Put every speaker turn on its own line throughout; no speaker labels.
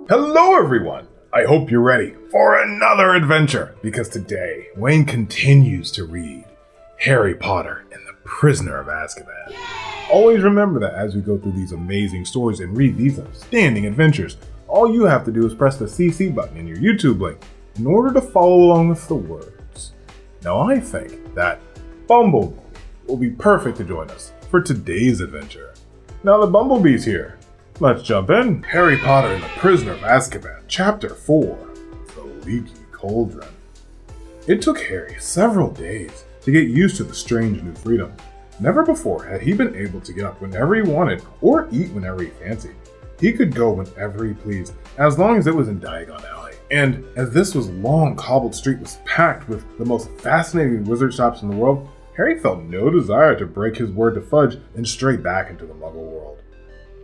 Hello everyone! I hope you're ready for another adventure, because today Wayne continues to read Harry Potter and the Prisoner of Azkaban. Always remember that as we go through these amazing stories and read these outstanding adventures, all you have to do is press the CC button in your YouTube link in order to follow along with the words. Now I think that Bumblebee will be perfect to join us for today's adventure. Now the Bumblebee's here. Let's jump in. Harry Potter and the Prisoner of Azkaban, Chapter 4, The Leaky Cauldron. It took Harry several days to get used to the strange new freedom. Never before had he been able to get up whenever he wanted or eat whenever he fancied. He could go whenever he pleased, as long as it was in Diagon Alley. And as this long cobbled street was packed with the most fascinating wizard shops in the world, Harry felt no desire to break his word to Fudge and stray back into the Muggle world.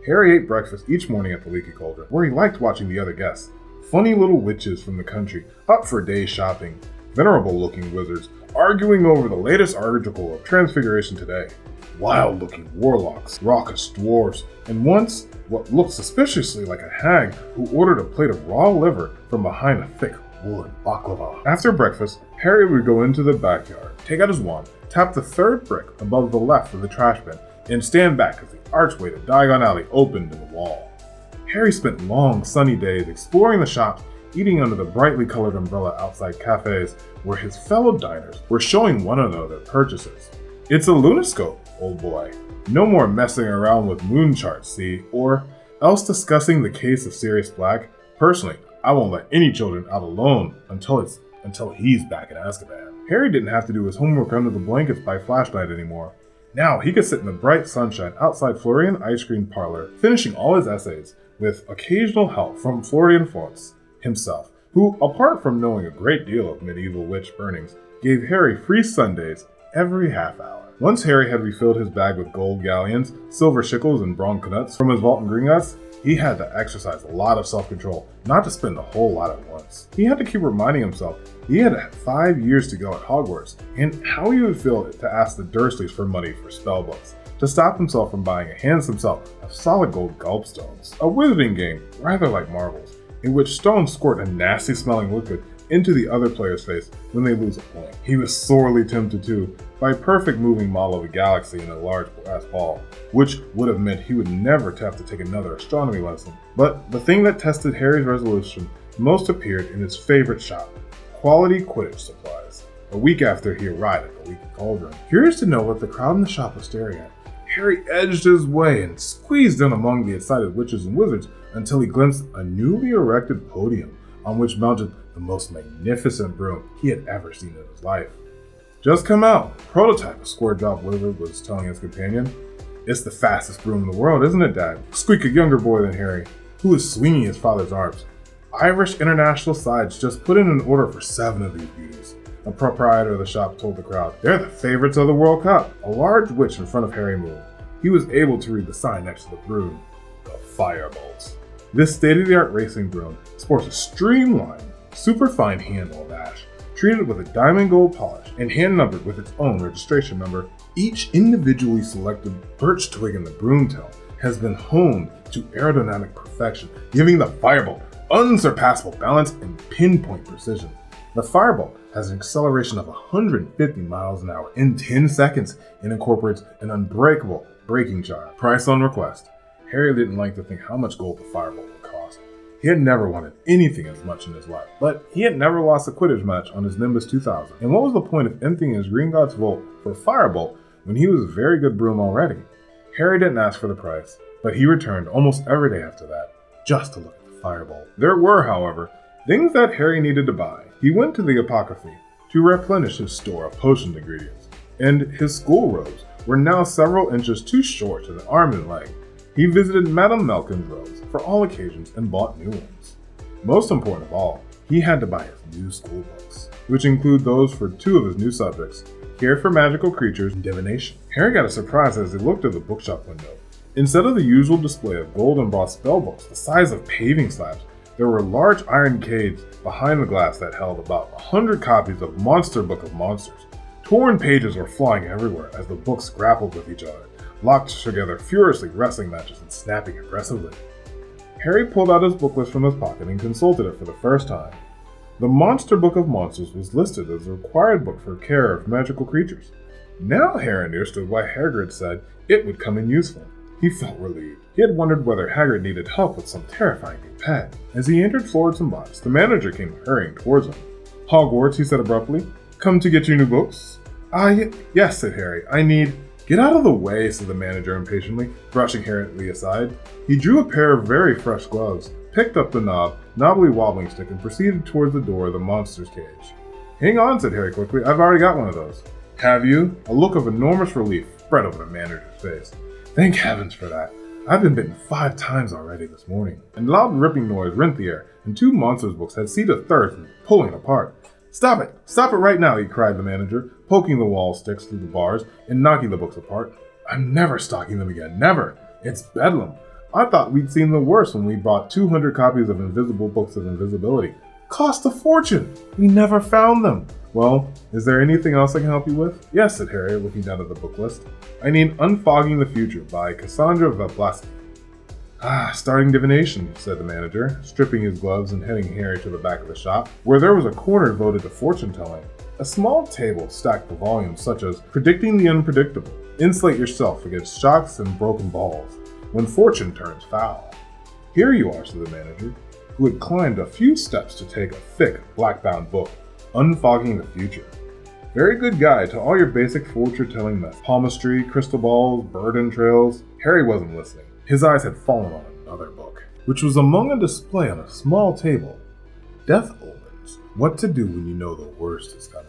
Harry ate breakfast each morning at the Leaky Cauldron, where he liked watching the other guests. Funny little witches from the country, up for a day's shopping, venerable-looking wizards, arguing over the latest article of Transfiguration today, wild-looking warlocks, raucous dwarves, and once, what looked suspiciously like a hag who ordered a plate of raw liver from behind a thick woolen baklava. After breakfast, Harry would go into the backyard, take out his wand, tap the third brick above the left of the trash bin, and stand back as the archway to Diagon Alley opened in the wall. Harry spent long, sunny days exploring the shops, eating under the brightly colored umbrella outside cafes where his fellow diners were showing one another their purchases. It's a lunoscope, old boy. No more messing around with moon charts, see, or else discussing the case of Sirius Black. Personally, I won't let any children out alone until he's back in Azkaban. Harry didn't have to do his homework under the blankets by flashlight anymore. Now he could sit in the bright sunshine outside Florian Ice Cream Parlor, finishing all his essays, with occasional help from Florian Florence himself, who, apart from knowing a great deal of medieval witch burnings, gave Harry free Sundays every half hour. Once Harry had refilled his bag with gold galleons, silver shickles, and bronconuts from his vault in Gringotts, he had to exercise a lot of self-control, not to spend a whole lot at once. He had to keep reminding himself he had 5 years to go at Hogwarts, and how he would feel to ask the Dursleys for money for spellbooks, to stop himself from buying a handsome set of solid gold gulpstones, a wizarding game rather like marbles, in which stones squirt a nasty-smelling liquid into the other player's face when they lose a point. He was sorely tempted too by a perfect moving model of a galaxy in a large glass ball, which would have meant he would never have to take another astronomy lesson. But the thing that tested Harry's resolution most appeared in his favorite shop, Quality Quidditch Supplies, a week after he arrived at the Leaky Cauldron. Curious to know what the crowd in the shop was staring at, Harry edged his way and squeezed in among the excited witches and wizards until he glimpsed a newly erected podium on which mounted the most magnificent broom he had ever seen in his life. "Just come out, prototype," a square-jawed wizard was telling his companion. "It's the fastest broom in the world, isn't it, Dad?" squeaked a younger boy than Harry, who was swinging his father's arms. "Irish International Sides just put in an order for 7 of these beauties," a proprietor of the shop told the crowd. "They're the favorites of the World Cup." A large witch in front of Harry moved. He was able to read the sign next to the broom, the Firebolt. This state-of-the-art racing broom sports a streamlined, superfine handle of ash, treated with a diamond gold polish and hand-numbered with its own registration number. Each individually selected birch twig in the broom tail has been honed to aerodynamic perfection, giving the Firebolt unsurpassable balance and pinpoint precision. The Firebolt has an acceleration of 150 miles an hour in 10 seconds and incorporates an unbreakable braking charm. Price on request. Harry didn't like to think how much gold the Firebolt would cost. He had never wanted anything as much in his life, but he had never lost a Quidditch match on his Nimbus 2000. And what was the point of emptying his Gringotts vault for Firebolt when he was a very good broom already? Harry didn't ask for the price, but he returned almost every day after that, just to look at the Firebolt. There were, however, things that Harry needed to buy. He went to the apothecary to replenish his store of potion ingredients, and his school robes were now several inches too short to the arm and leg. He visited Madame Malkin's robes for all occasions and bought new ones. Most important of all, he had to buy his new school books, which include those for 2 of his new subjects, Care for Magical Creatures and Divination. Harry got a surprise as he looked at the bookshop window. Instead of the usual display of gold embossed spellbooks the size of paving slabs, there were large iron cages behind the glass that held about 100 copies of Monster Book of Monsters. Torn pages were flying everywhere as the books grappled with each other, locked together furiously wrestling matches and snapping aggressively. Harry pulled out his book list from his pocket and consulted it for the first time. The Monster Book of Monsters was listed as a required book for care of magical creatures. Now Harry understood why Hagrid said it would come in useful. He felt relieved. He had wondered whether Hagrid needed help with some terrifying new pet. As he entered Florence and Blotts, the manager came hurrying towards him. "Hogwarts," he said abruptly. "Come to get your new books?" Yes," said Harry. "I need—" "Get out of the way," said the manager impatiently, brushing Harry aside. He drew a pair of very fresh gloves, picked up the knobbly wobbling stick, and proceeded towards the door of the monster's cage. "Hang on," said Harry quickly. "I've already got one of those." "Have you?" A look of enormous relief spread over the manager's face. "Thank heavens for that. I've been bitten 5 times already this morning." A loud ripping noise rent the air, and 2 monsters' books had seized a third from pulling it apart. "Stop it! Stop it right now!" he cried the manager, poking the wall sticks through the bars and knocking the books apart. "I'm never stocking them again. Never! It's bedlam. I thought we'd seen the worst when we bought 200 copies of Invisible Books of Invisibility. Cost a fortune! We never found them!" "Well, is there anything else I can help you with?" "Yes," said Harry, looking down at the book list. "I need Unfogging the Future by Cassandra Vablaski." Starting divination," said the manager, stripping his gloves and heading Harry to the back of the shop, where there was a corner devoted to fortune-telling. A small table stacked with volumes such as Predicting the Unpredictable, Insulate Yourself Against Shocks and Broken Balls, When Fortune Turns Foul. "Here you are," said the manager, who had climbed a few steps to take a thick, black-bound book, Unfogging the Future. Very good guide to all your basic fortune-telling methods. Palmistry, crystal balls, burden trails. Harry wasn't listening. His eyes had fallen on another book, which was among a display on a small table. Death Omens. What to do when you know the worst is coming.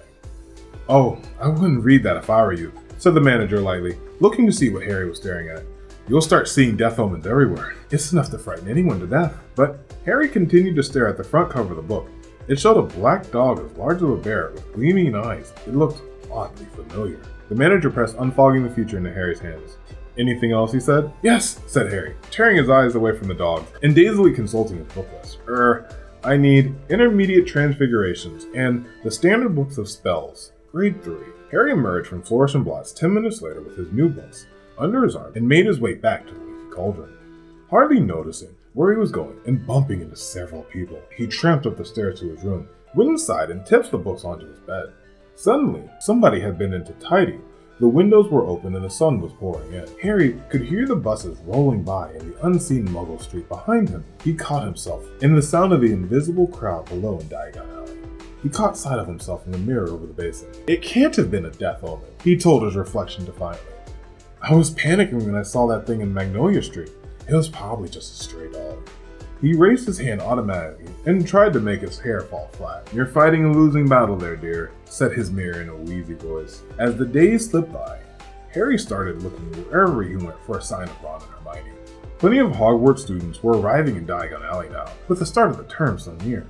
"Oh, I wouldn't read that if I were you," said the manager lightly, looking to see what Harry was staring at. "You'll start seeing death omens everywhere. It's enough to frighten anyone to death." But Harry continued to stare at the front cover of the book. It showed a black dog as large as a bear with gleaming eyes. It looked oddly familiar. The manager pressed Unfogging the Future into Harry's hands. "Anything else?" he said. "Yes," said Harry, tearing his eyes away from the dog and dazedly consulting his book list. I need Intermediate Transfigurations and the Standard Books of Spells, Grade 3. Harry emerged from Florence and Blotts 10 minutes later with his new books under his arm and made his way back to the Leaky Cauldron. Hardly noticing where he was going and bumping into several people, he tramped up the stairs to his room, went inside, and tipped the books onto his bed. Suddenly, somebody had been in to tidy. The windows were open and the sun was pouring in. Harry could hear the buses rolling by in the unseen Muggle street behind him. He caught himself in the sound of the invisible crowd below in Diagon Alley. He caught sight of himself in the mirror over the basin. It can't have been a death omen, he told his reflection defiantly. I was panicking when I saw that thing in Magnolia Street. It was probably just a stray dog. He raised his hand automatically and tried to make his hair fall flat. You're fighting a losing battle there, dear, said his mirror in a wheezy voice. As the days slipped by, Harry started looking wherever he went for a sign of Ron and Hermione. Plenty of Hogwarts students were arriving in Diagon Alley now, with the start of the term so near.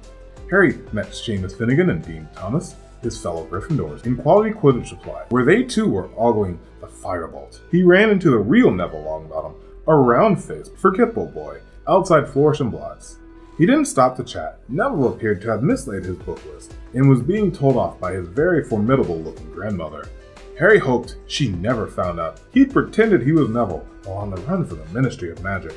Harry met Seamus Finnegan and Dean Thomas, his fellow Gryffindors, in Quality Quidditch Supply, where they too were ogling the firebolt. He ran into the real Neville Longbottom, a round-faced, forgetful boy, outside Florence and Blotts. He didn't stop to chat. Neville appeared to have mislaid his book list, and was being told off by his very formidable-looking grandmother. Harry hoped she never found out he'd pretended he was Neville while on the run for the Ministry of Magic.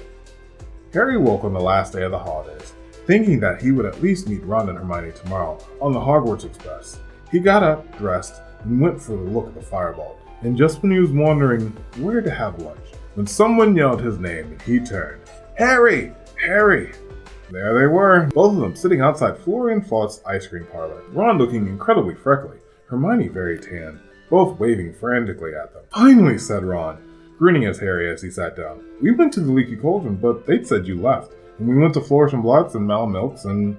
Harry woke on the last day of the holidays, thinking that he would at least meet Ron and Hermione tomorrow on the Hogwarts Express. He got up, dressed, and went for the look at the firebolt, and just when he was wondering where to have lunch, when someone yelled his name and he turned. Harry! Harry! There they were, both of them sitting outside Florian Flott's ice cream parlor, Ron looking incredibly freckly, Hermione very tan, both waving frantically at them. Finally, said Ron, grinning at Harry as he sat down. We went to the Leaky Cauldron, but they'd said you left, and we went to Florence and Blotts and Malmilks, and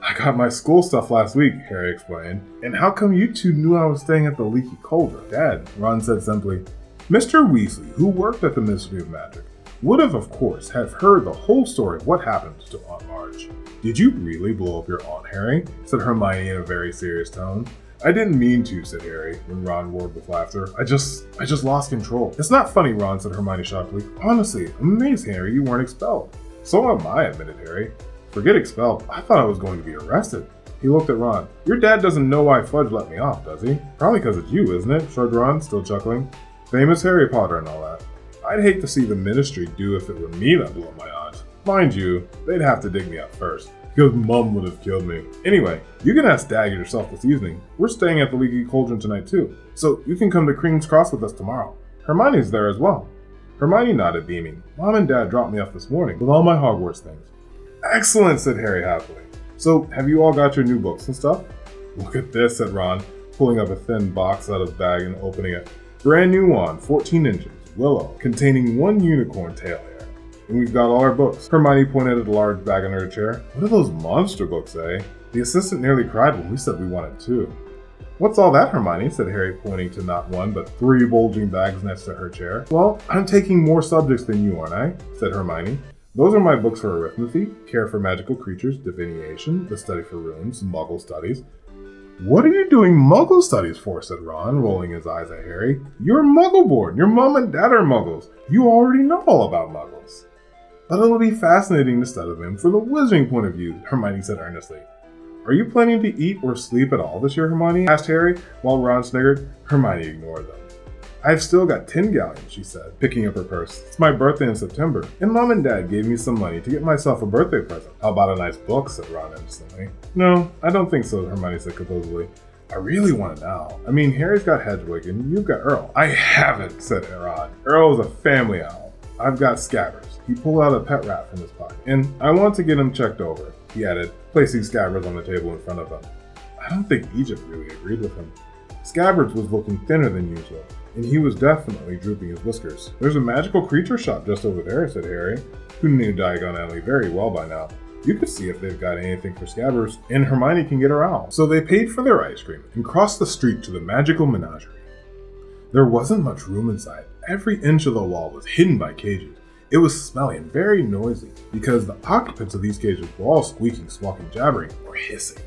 I got my school stuff last week, Harry explained. And how come you two knew I was staying at the Leaky Cauldron? Dad, Ron said simply. Mr. Weasley, who worked at the Ministry of Magic, would of course, have heard the whole story of what happened to Aunt Marge. Did you really blow up your aunt, Harry? Said Hermione in a very serious tone. I didn't mean to, said Harry, when Ron roared with laughter. I just lost control. It's not funny, Ron, said Hermione sharply. Honestly, I'm amazed, Harry, you weren't expelled. So am I, admitted Harry. Forget expelled, I thought I was going to be arrested. He looked at Ron. Your dad doesn't know why Fudge let me off, does he? Probably because it's you, isn't it? Shrugged Ron, still chuckling. Famous Harry Potter and all that. I'd hate to see the Ministry do if it were me that blew up my aunt. Mind you, they'd have to dig me up first, because Mum would have killed me. Anyway, you can ask Daggett yourself this evening. We're staying at the Leaky Cauldron tonight too, so you can come to King's Cross with us tomorrow. Hermione's there as well. Hermione nodded, beaming. Mom and Dad dropped me off this morning with all my Hogwarts things. Excellent, said Harry happily. So, have you all got your new books and stuff? Look at this, said Ron, pulling up a thin box out of his bag and opening it. Brand new wand, 14 inches, willow, containing 1 unicorn tail hair. And we've got all our books. Hermione pointed at a large bag under her chair. What are those monster books, eh? The assistant nearly cried when we said we wanted 2. What's all that, Hermione? Said Harry, pointing to not 1, but 3 bulging bags next to her chair. Well, I'm taking more subjects than you, aren't I? Said Hermione. Those are my books for arithmetic, care for magical creatures, divination, the study for runes, muggle studies. What are you doing muggle studies for? Said Ron, rolling his eyes at Harry. You're muggle-born. Your mom and dad are muggles. You already know all about muggles. But it'll be fascinating to study them from the wizarding point of view, Hermione said earnestly. Are you planning to eat or sleep at all this year, Hermione? Asked Harry, while Ron sniggered. Hermione ignored them. I've still got 10 galleons, she said, picking up her purse. It's my birthday in September, and Mom and Dad gave me some money to get myself a birthday present. How about a nice book, said Ron instantly. No, I don't think so, Hermione said composedly. I really want it now. I mean, Harry's got Hedwig, and you've got Earl. I haven't, said Ron. Earl is a family owl. I've got Scabbers. He pulled out a pet rat from his pocket. And I want to get him checked over, he added, placing Scabbers on the table in front of them. I don't think Egypt really agreed with him. Scabbers was looking thinner than usual, and he was definitely drooping his whiskers. There's a magical creature shop just over there, said Harry, who knew Diagon Alley very well by now. You could see if they've got anything for Scabbers, and Hermione can get her owl. So they paid for their ice cream and crossed the street to the magical menagerie. There wasn't much room inside. Every inch of the wall was hidden by cages. It was smelly and very noisy, because the occupants of these cages were all squeaking, squawking, jabbering, or hissing.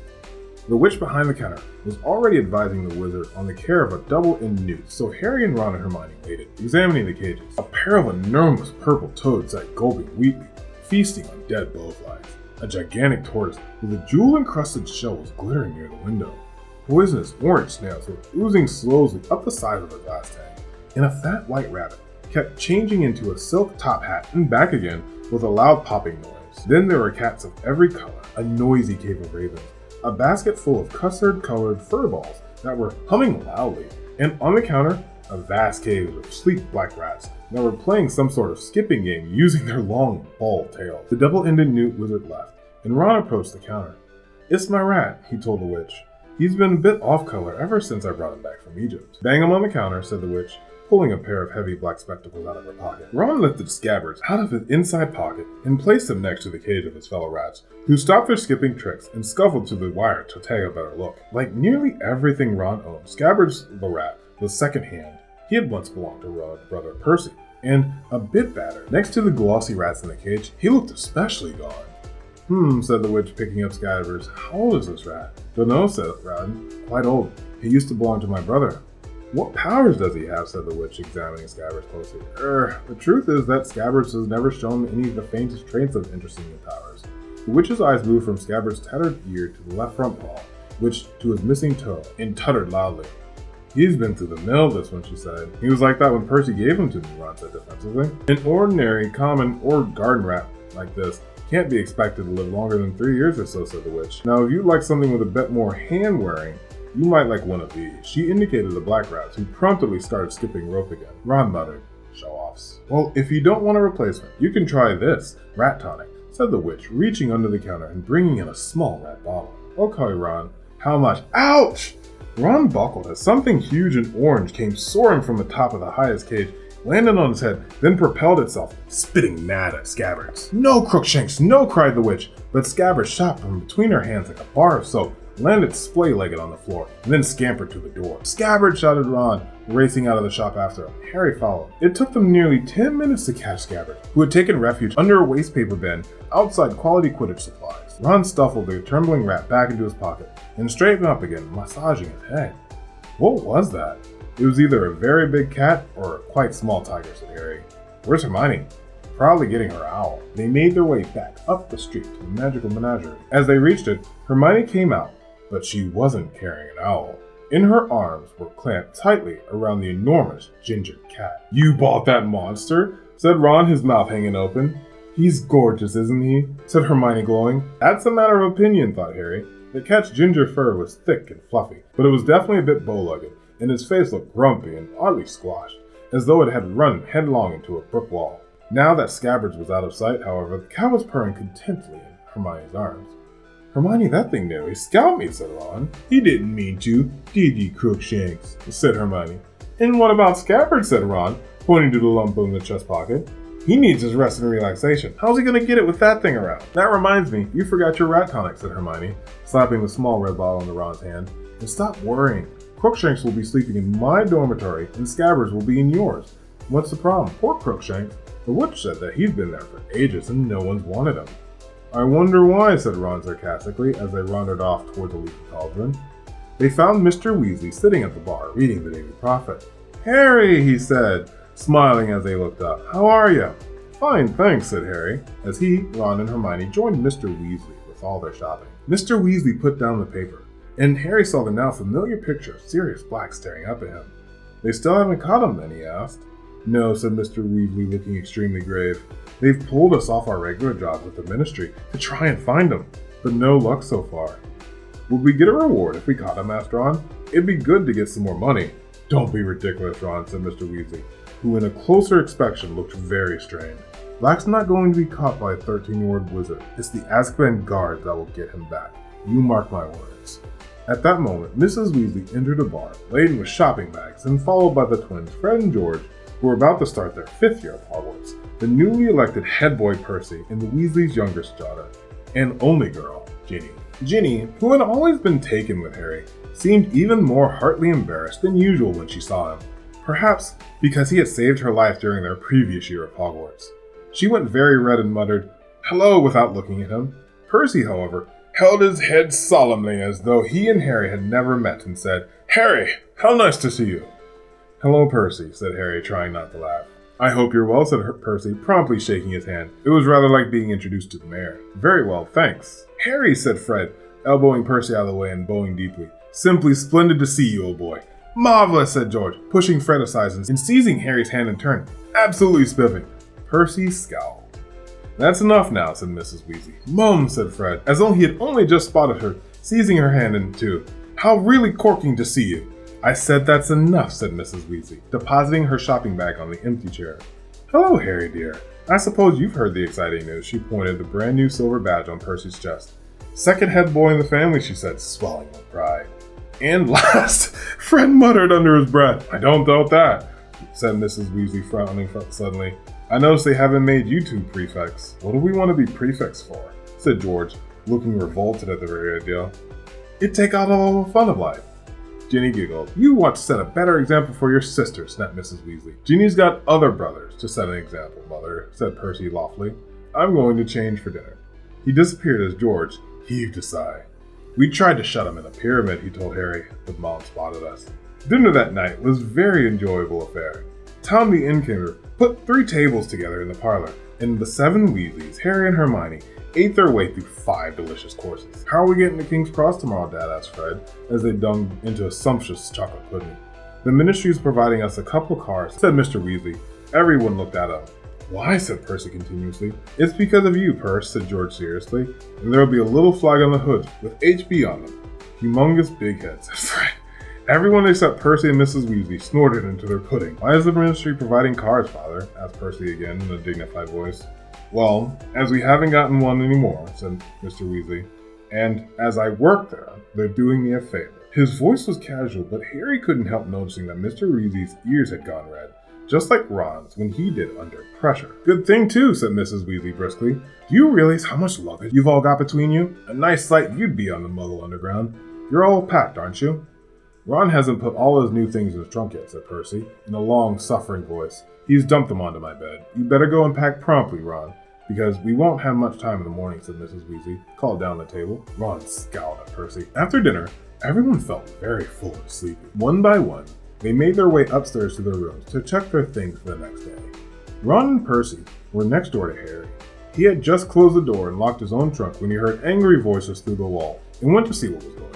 The witch behind the counter was already advising the wizard on the care of a double-end newt, so Harry and Ron and Hermione waited, examining the cages. A pair of enormous purple toads sat gulping weakly, feasting on dead blowflies. A gigantic tortoise with a jewel-encrusted shell was glittering near the window. Poisonous orange snails were oozing slowly up the side of the glass tank, and a fat white rabbit kept changing into a silk top hat and back again with a loud popping noise. Then there were cats of every color, a noisy cave of ravens, a basket full of custard-colored fur balls that were humming loudly, and on the counter, a vast cave of sleek black rats that were playing some sort of skipping game using their long, bald tails. The double-ended newt wizard left, and Ron approached the counter. It's my rat, he told the witch. He's been a bit off-color ever since I brought him back from Egypt. Bang him on the counter, said the witch, pulling a pair of heavy black spectacles out of her pocket. Ron lifted Scabbers out of his inside pocket and placed them next to the cage of his fellow rats, who stopped their skipping tricks and scuffled to the wire to take a better look. Like nearly everything Ron owned, Scabbers the rat was second-hand. He had once belonged to Ron's brother Percy, and a bit battered. Next to the glossy rats in the cage, he looked especially gone. Said the witch, picking up Scabbers. How old is this rat? Dunno, said Ron. Quite old. He used to belong to my brother. What powers does he have? Said the witch, examining Scabbers closely. The truth is that Scabbers has never shown any of the faintest traits of interesting new powers. The witch's eyes moved from Scabbers' tattered ear to the left front paw, which to his missing toe, and tuttered loudly. He's been through the mill, this one, she said. He was like that when Percy gave him to me, Ron said defensively. An ordinary, common, or garden rat like this can't be expected to live longer than 3 years or so, said the witch. Now, if you'd like something with a bit more hand-wearing, you might like one of these. She indicated the black rats, who promptly started skipping rope again. Ron muttered, show-offs. Well, if you don't want a replacement, you can try this, rat tonic, said the witch, reaching under the counter and bringing in a small rat bottle. Okay, Ron. How much? Ouch! Ron buckled as something huge and orange came soaring from the top of the highest cage, landed on his head, then propelled itself, spitting mad at Scabbers. No, Crookshanks, no, cried the witch, but Scabbers shot from between her hands like a bar of soap, landed splay-legged on the floor, and then scampered to the door. Scabbers, shouted Ron, racing out of the shop after him. Harry followed. It took them nearly 10 minutes to catch Scabbers, who had taken refuge under a waste paper bin outside Quality Quidditch supplies. Ron stuffed the trembling rat back into his pocket and straightened up again, massaging his head. What was that? It was either a very big cat or a quite small tiger, said Harry. Where's Hermione? Probably getting her owl. They made their way back up the street to the magical menagerie. As they reached it, Hermione came out, but she wasn't carrying an owl. In her arms were clamped tightly around the enormous ginger cat. You bought that monster? Said Ron, his mouth hanging open. He's gorgeous, isn't he? Said Hermione, glowing. That's a matter of opinion, thought Harry. The cat's ginger fur was thick and fluffy, but it was definitely a bit bow-legged, and his face looked grumpy and oddly squashed, as though it had run headlong into a brick wall. Now that Scabbers was out of sight, however, the cat was purring contentedly in Hermione's arms. Hermione, that thing knew. He scalped me, said Ron. He didn't mean to, did he, Crookshanks? Said Hermione. And what about Scabbers, said Ron, pointing to the lump in the chest pocket. He needs his rest and relaxation. How's he gonna get it with that thing around? That reminds me, you forgot your rat tonic, said Hermione, slapping the small red bottle into Ron's hand. And stop worrying. Crookshanks will be sleeping in my dormitory, and Scabbers will be in yours. What's the problem? Poor Crookshanks. The witch said that he's been there for ages and no one's wanted him. I wonder why, said Ron sarcastically as they wandered off toward the Leaky Cauldron. They found Mr. Weasley sitting at the bar, reading the Daily Prophet. Harry, he said, smiling as they looked up. How are you? Fine, thanks, said Harry, as he, Ron, and Hermione joined Mr. Weasley with all their shopping. Mr. Weasley put down the paper, and Harry saw the now familiar picture of Sirius Black staring up at him. They still haven't caught him, then, he asked. No, said Mr. Weasley, looking extremely grave. They've pulled us off our regular jobs with the Ministry to try and find him, but no luck so far. Would we get a reward if we caught him, asked Ron? It'd be good to get some more money. Don't be ridiculous, Ron, said Mr. Weasley, who in a closer inspection looked very strained. Black's not going to be caught by a 13-year-old wizard. It's the Azkaban guards that will get him back. You mark my words. At that moment, Mrs. Weasley entered a bar, laden with shopping bags, and followed by the twins, Fred and George, who were about to start their 5th year of Hogwarts, the newly elected head boy Percy, and the Weasleys' youngest daughter, and only girl, Ginny. Ginny, who had always been taken with Harry, seemed even more heartily embarrassed than usual when she saw him, perhaps because he had saved her life during their previous year of Hogwarts. She went very red and muttered, "Hello," without looking at him. Percy, however, held his head solemnly as though he and Harry had never met and said, "Harry, how nice to see you." "Hello, Percy," said Harry, trying not to laugh. "I hope you're well," said Percy, promptly shaking his hand. It was rather like being introduced to the mayor. "Very well, thanks." "Harry," said Fred, elbowing Percy out of the way and bowing deeply. "Simply splendid to see you, old boy." "Marvelous," said George, pushing Fred aside and seizing Harry's hand in turn. "Absolutely spiffing." Percy scowled. "That's enough now," said Mrs. Weasley. "Mum," said Fred, as though he had only just spotted her, seizing her hand in two. "How really corking to see you." "I said that's enough," said Mrs. Weasley, depositing her shopping bag on the empty chair. "Hello, Harry dear. I suppose you've heard the exciting news." She pointed the brand new silver badge on Percy's chest. "Second head boy in the family," she said, swelling with pride. "And last," Fred muttered under his breath. "I don't doubt that," said Mrs. Weasley, frowning suddenly. "I notice they haven't made you two prefects." "What do we want to be prefects for?" said George, looking revolted at the very idea. "It'd take out all the fun of life." Ginny giggled. "You want to set a better example for your sister," snapped Mrs. Weasley. "Ginny's got other brothers to set an example, Mother," said Percy loftily. "I'm going to change for dinner." He disappeared as George heaved a sigh. "We tried to shut him in a pyramid," he told Harry, but Mom spotted us. Dinner that night was a very enjoyable affair. Tom the innkeeper put 3 tables together in the parlor, and the 7 Weasleys, Harry and Hermione, ate their way through 5 delicious courses. "How are we getting to King's Cross tomorrow, Dad?" asked Fred, as they dug into a sumptuous chocolate pudding. "The Ministry is providing us a couple of cars," said Mr. Weasley. Everyone looked at him. "Why?" said Percy continuously. "It's because of you, Percy," said George seriously. "And there'll be a little flag on the hood with HB on them." "Humongous big heads," said Fred. Everyone except Percy and Mrs. Weasley snorted into their pudding. "Why is the Ministry providing cars, Father?" asked Percy again in a dignified voice. "Well, as we haven't gotten one anymore," said Mr. Weasley, "and as I work there, they're doing me a favor." His voice was casual, but Harry couldn't help noticing that Mr. Weasley's ears had gone red, just like Ron's when he did under pressure. "Good thing too," said Mrs. Weasley briskly. "Do you realize how much luggage you've all got between you? A nice sight you'd be on the Muggle Underground. You're all packed, aren't you?" "Ron hasn't put all his new things in his trunk yet," said Percy, in a long, suffering voice. "He's dumped them onto my bed. You better go and pack promptly, Ron, because we won't have much time in the morning," said Mrs. Weasley, called down the table. Ron scowled at Percy. After dinner, everyone felt very full and sleepy. One by one, they made their way upstairs to their rooms to check their things for the next day. Ron and Percy were next door to Harry. He had just closed the door and locked his own trunk when he heard angry voices through the wall and went to see what was going on.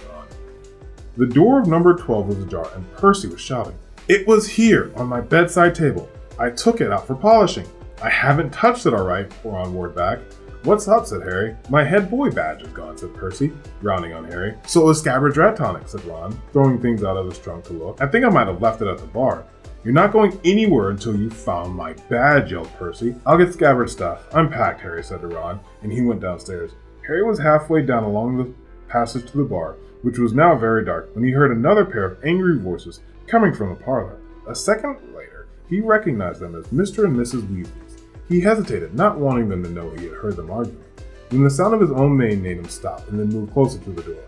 The door of number 12 was ajar, and Percy was shouting, "It was here, on my bedside table. I took it out for polishing." I haven't touched it, all right, Ron roared back. What's up, said Harry. My head boy badge is gone, said Percy, rounding on Harry. So is Scabbard's rat tonic, said Ron, throwing things out of his trunk to look. I think I might have left it at the bar. You're not going anywhere until you found my badge, yelled Percy. I'll get Scabbard's stuff. I'm packed, Harry said to Ron, and he went downstairs. Harry was halfway down along the passage to the bar, which was now very dark, when he heard another pair of angry voices coming from the parlor. A second later, he recognized them as Mr. and Mrs. Weasley's. He hesitated, not wanting them to know he had heard them arguing. Then the sound of his own name made him stop and then move closer to the door.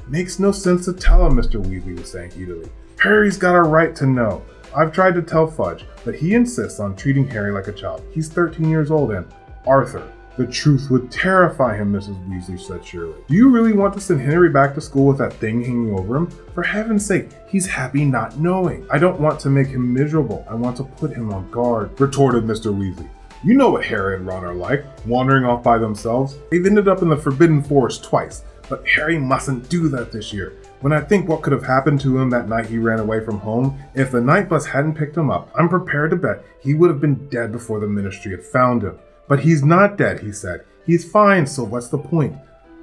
Makes no sense to tell him, Mr. Weasley was saying heatedly. Harry's got a right to know. I've tried to tell Fudge, but he insists on treating Harry like a child. He's 13 years old and Arthur. The truth would terrify him, Mrs. Weasley said cheerily. Do you really want to send Henry back to school with that thing hanging over him? For heaven's sake, he's happy not knowing. I don't want to make him miserable. I want to put him on guard, retorted Mr. Weasley. You know what Harry and Ron are like, wandering off by themselves. They've ended up in the Forbidden Forest twice, but Harry mustn't do that this year. When I think what could have happened to him that night he ran away from home, if the night bus hadn't picked him up, I'm prepared to bet he would have been dead before the Ministry had found him. But he's not dead, he said. He's fine, so what's the point?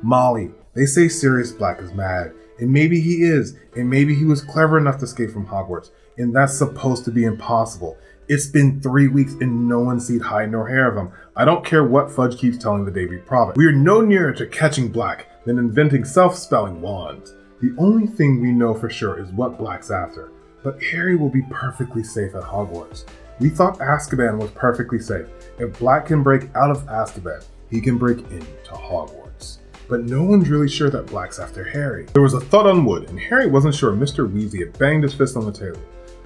Molly, they say Sirius Black is mad, and maybe he is, and maybe he was clever enough to escape from Hogwarts, and that's supposed to be impossible. It's been 3 weeks and no one's seen hide nor hair of him. I don't care what Fudge keeps telling the Davy Prophet. We are no nearer to catching Black than inventing self-spelling wands. The only thing we know for sure is what Black's after. But Harry will be perfectly safe at Hogwarts. We thought Azkaban was perfectly safe. If Black can break out of Azkaban, he can break into Hogwarts. But no one's really sure that Black's after Harry. There was a thud on wood, and Harry wasn't sure Mr. Weasley had banged his fist on the table.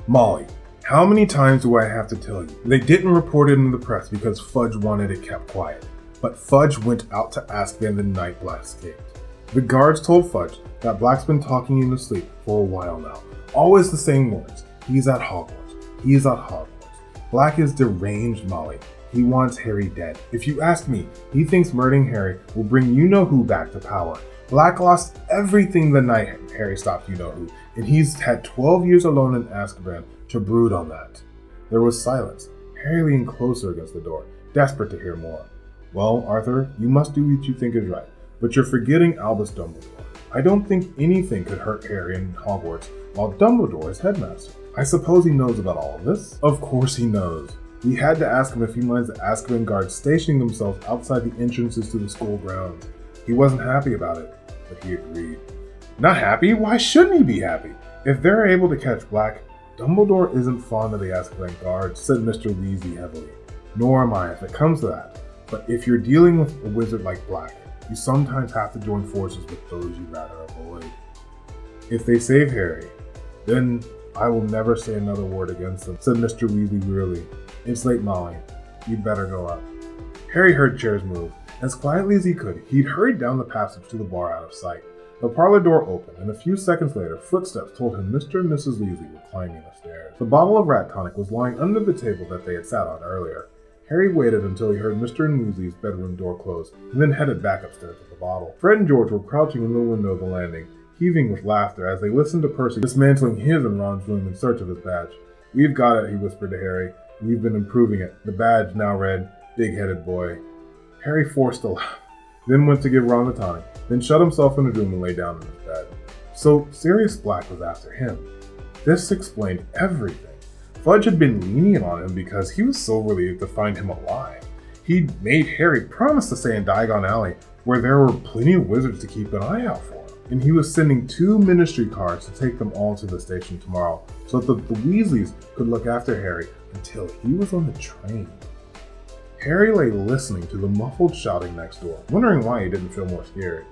Molly, how many times do I have to tell you? They didn't report it in the press because Fudge wanted it kept quiet. But Fudge went out to Azkaban the night Black escaped. The guards told Fudge that Black's been talking in his sleep for a while now. Always the same words. He's at Hogwarts. He's at Hogwarts. Black is deranged, Molly. He wants Harry dead. If you ask me, he thinks murdering Harry will bring you-know-who back to power. Black lost everything the night Harry stopped you-know-who, and he's had 12 years alone in Azkaban to brood on that. There was silence. Harry leaned closer against the door, desperate to hear more. Well, Arthur, you must do what you think is right, but you're forgetting Albus Dumbledore. I don't think anything could hurt Harry in Hogwarts while Dumbledore is headmaster. I suppose he knows about all of this? Of course he knows. We had to ask him if he minds the Azkaban guards stationing themselves outside the entrances to the school grounds. He wasn't happy about it, but he agreed. Not happy? Why shouldn't he be happy? If they're able to catch Black, Dumbledore isn't fond of the Azkaban guards, said Mr. Weasley heavily. Nor am I if it comes to that. But if you're dealing with a wizard like Black, you sometimes have to join forces with those you'd rather avoid. If they save Harry, then I will never say another word against them, said Mr. Weasley wearily. It's late, Molly. You'd better go up. Harry heard chairs move. As quietly as he could, he'd hurried down the passage to the bar out of sight. The parlor door opened, and a few seconds later, footsteps told him Mr. and Mrs. Weasley were climbing the stairs. The bottle of rat tonic was lying under the table that they had sat on earlier. Harry waited until he heard Mr. and Weasley's bedroom door close, and then headed back upstairs with the bottle. Fred and George were crouching in the window of the landing, heaving with laughter as they listened to Percy dismantling his and Ron's room in search of his badge. We've got it, he whispered to Harry. We've been improving it. The badge now read, Big-Headed Boy. Harry forced a laugh, then went to give Ron the tonic, then shut himself in his room and lay down in his bed. So Sirius Black was after him. This explained everything. Fudge had been lenient on him because he was so relieved to find him alive. He'd made Harry promise to stay in Diagon Alley, where there were plenty of wizards to keep an eye out for him. And he was sending 2 ministry cars to take them all to the station tomorrow, so that the Weasleys could look after Harry until he was on the train. Harry lay listening to the muffled shouting next door, wondering why he didn't feel more scared.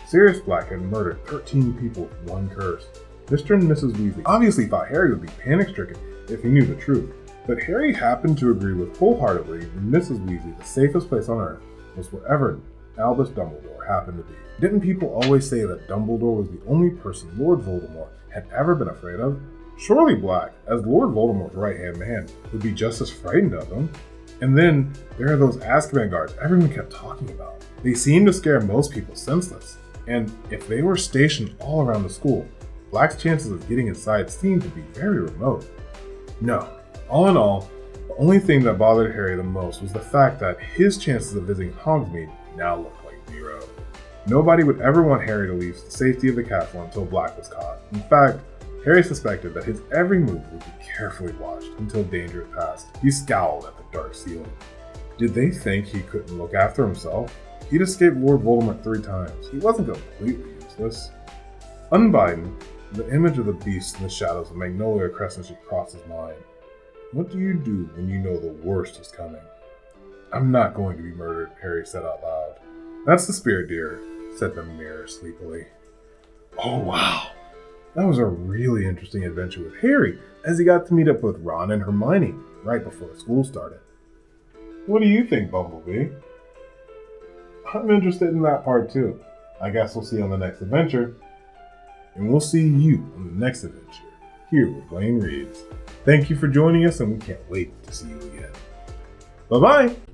Sirius Black had murdered 13 people with one curse. Mr. and Mrs. Weasley obviously thought Harry would be panic-stricken if he knew the truth, but Harry happened to agree with wholeheartedly that Mrs. Weasley, the safest place on Earth, was wherever Albus Dumbledore happened to be. Didn't people always say that Dumbledore was the only person Lord Voldemort had ever been afraid of? Surely Black, as Lord Voldemort's right-hand man, would be just as frightened of him. And then there are those Azkaban guards everyone kept talking about. They seem to scare most people senseless. And if they were stationed all around the school, Black's chances of getting inside seemed to be very remote. No, all in all, the only thing that bothered Harry the most was the fact that his chances of visiting Hogsmeade now looked like zero. Nobody would ever want Harry to leave the safety of the castle until Black was caught. In fact, Harry suspected that his every move would be carefully watched until danger had passed. He scowled at the dark ceiling. Did they think he couldn't look after himself? He'd escaped Lord Voldemort 3 times. He wasn't completely useless. Unbidden, the image of the beast in the shadows of Magnolia Crescent Street crossed his mind. What do you do when you know the worst is coming? I'm not going to be murdered, Harry said out loud. That's the spirit, dear, said the mirror sleepily. Oh wow, that was a really interesting adventure with Harry, as he got to meet up with Ron and Hermione right before school started. What do you think, Bumblebee? I'm interested in that part too. I guess we'll see you on the next adventure. And we'll see you on the next adventure, here with Wayne Reads. Thank you for joining us, and we can't wait to see you again. Bye-bye!